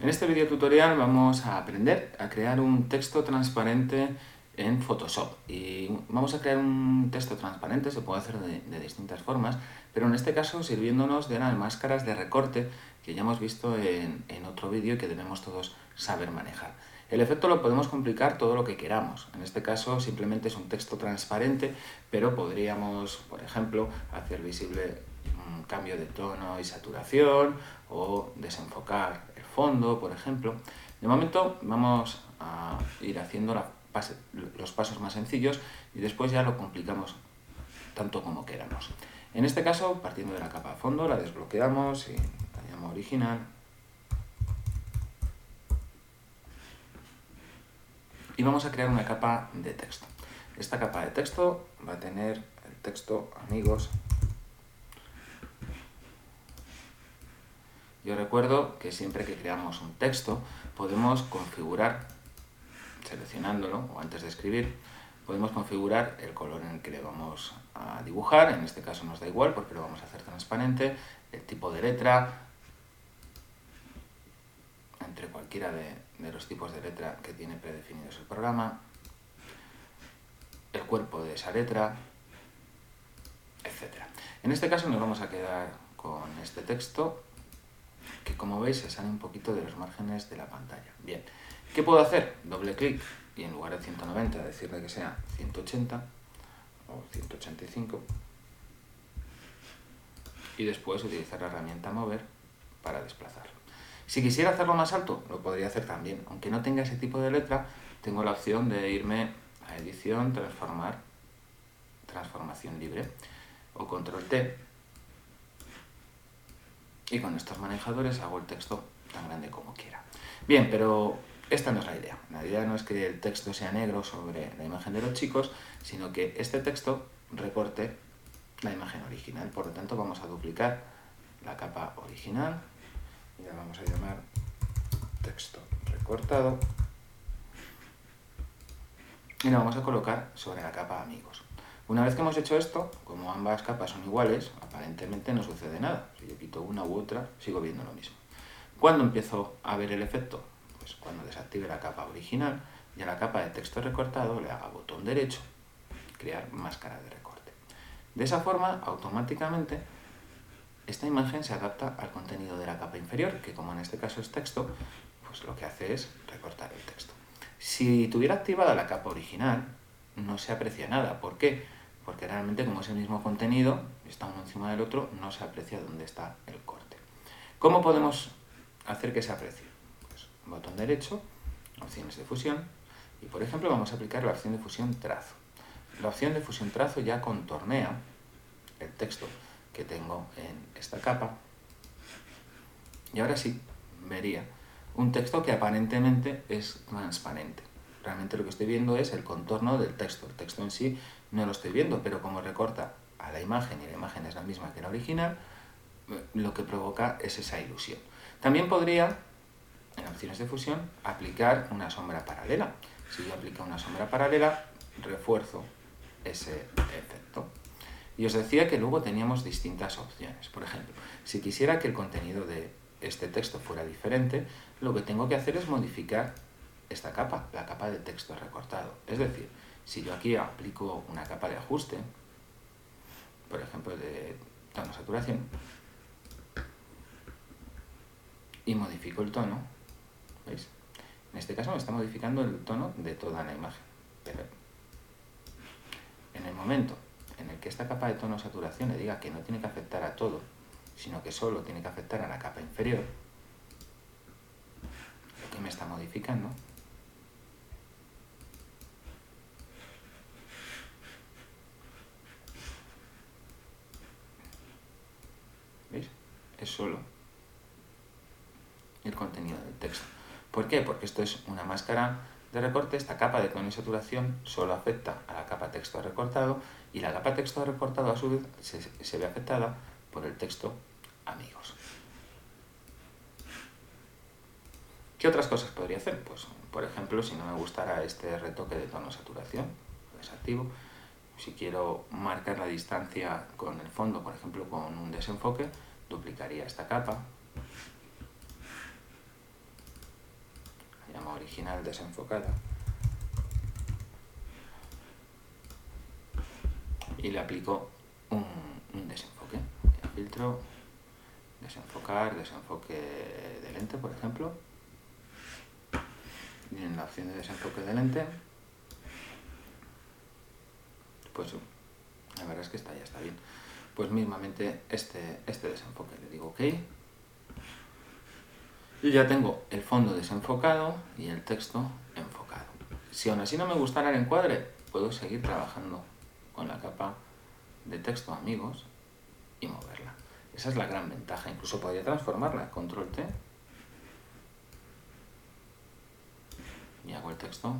En este video tutorial vamos a aprender a crear un texto transparente en Photoshop. Y vamos a crear un texto transparente, se puede hacer de distintas formas, pero en este caso sirviéndonos de las máscaras de recorte que ya hemos visto en otro vídeo y que debemos todos saber manejar. El efecto lo podemos complicar todo lo que queramos. En este caso simplemente es un texto transparente, pero podríamos, por ejemplo, hacer visible un cambio de tono y saturación o desenfocar el fondo, por ejemplo. De momento vamos a ir haciendo los pasos más sencillos y después ya lo complicamos tanto como queramos. En este caso, partiendo de la capa de fondo, la desbloqueamos y la llamo original. Y vamos a crear una capa de texto. Esta capa de texto va a tener el texto amigos. Yo recuerdo que siempre que creamos un texto podemos configurar, seleccionándolo o antes de escribir, podemos configurar el color en el que le vamos a dibujar. En este caso nos da igual porque lo vamos a hacer transparente, el tipo de letra, entre cualquiera de los tipos de letra que tiene predefinidos el programa, el cuerpo de esa letra, etc. En este caso nos vamos a quedar con este texto que, como veis, se sale un poquito de los márgenes de la pantalla. Bien, ¿qué puedo hacer? Doble clic y en lugar de 190 decirle que sea 180 o 185 y después utilizar la herramienta mover para desplazarlo. Si quisiera hacerlo más alto, lo podría hacer también. Aunque no tenga ese tipo de letra, tengo la opción de irme a edición, transformar, transformación libre o control T, y con estos manejadores hago el texto tan grande como quiera. Bien, pero esta no es la idea. La idea no es que el texto sea negro sobre la imagen de los chicos, sino que este texto recorte la imagen original. Por lo tanto, vamos a duplicar la capa original y la vamos a llamar texto recortado y la vamos a colocar sobre la capa amigos. Una vez que hemos hecho esto, como ambas capas son iguales, aparentemente no sucede nada. Si yo quito una u otra, sigo viendo lo mismo. ¿Cuándo empiezo a ver el efecto? Pues cuando desactive la capa original y a la capa de texto recortado le haga botón derecho, crear máscara de recorte. De esa forma, automáticamente, esta imagen se adapta al contenido de la capa inferior, que como en este caso es texto, pues lo que hace es recortar el texto. Si tuviera activada la capa original, no se aprecia nada. ¿Por qué? Porque realmente, como es el mismo contenido, está uno encima del otro, no se aprecia dónde está el corte. ¿Cómo podemos hacer que se aprecie? Pues botón derecho, opciones de fusión, y por ejemplo vamos a aplicar la opción de fusión trazo. La opción de fusión trazo ya contornea el texto que tengo en esta capa, y ahora sí vería un texto que aparentemente es transparente. Realmente lo que estoy viendo es el contorno del texto. El texto en sí no lo estoy viendo, pero como recorta a la imagen y la imagen es la misma que la original, lo que provoca es esa ilusión. También podría, en opciones de fusión, aplicar una sombra paralela. Si yo aplico una sombra paralela, refuerzo ese efecto. Y os decía que luego teníamos distintas opciones. Por ejemplo, si quisiera que el contenido de este texto fuera diferente, lo que tengo que hacer es modificar esta capa, la capa de texto recortado. Es decir, si yo aquí aplico una capa de ajuste, por ejemplo de tono saturación, y modifico el tono, ¿veis? En este caso me está modificando el tono de toda la imagen. Pero en el momento en el que esta capa de tono saturación le diga que no tiene que afectar a todo, sino que solo tiene que afectar a la capa inferior, lo que me está modificando ¿veis? Es solo el contenido del texto. ¿Por qué? Porque esto es una máscara de recorte. Esta capa de tono y saturación solo afecta a la capa texto recortado y la capa texto recortado a su vez se ve afectada por el texto amigos. ¿Qué otras cosas podría hacer? Pues, por ejemplo, si no me gustara este retoque de tono saturación, lo desactivo. Si quiero marcar la distancia con el fondo, por ejemplo, con un desenfoque, duplicaría esta capa. original desenfocada. Y le aplico un desenfoque. Filtro, desenfocar, desenfoque de lente, por ejemplo. Y en la opción de desenfoque de lente, pues la verdad es que ya está bien. Pues mismamente este desenfoque, le digo OK. Y ya tengo el fondo desenfocado y el texto enfocado. Si aún así no me gustara el encuadre, puedo seguir trabajando con la capa de texto amigos y moverla. Esa es la gran ventaja. Incluso podría transformarla. Control T. Y hago el texto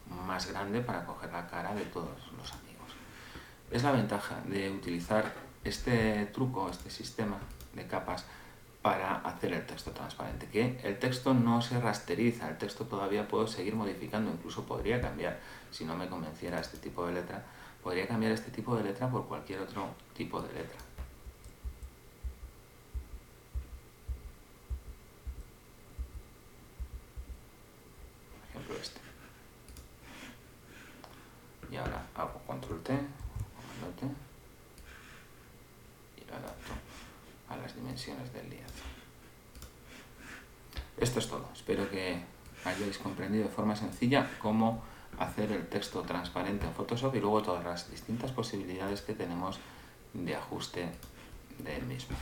más grande para coger la cara de todos los amigos. Es la ventaja de utilizar este truco, este sistema de capas para hacer el texto transparente, que el texto no se rasteriza, el texto todavía puedo seguir modificando, incluso podría cambiar, si no me convenciera este tipo de letra, podría cambiar este tipo de letra por cualquier otro tipo de letra. Por ejemplo este. Y ahora hago control T, comando T, y lo adapto a las dimensiones del lienzo. Esto es todo. Espero que hayáis comprendido de forma sencilla cómo hacer el texto transparente en Photoshop y luego todas las distintas posibilidades que tenemos de ajuste del mismo.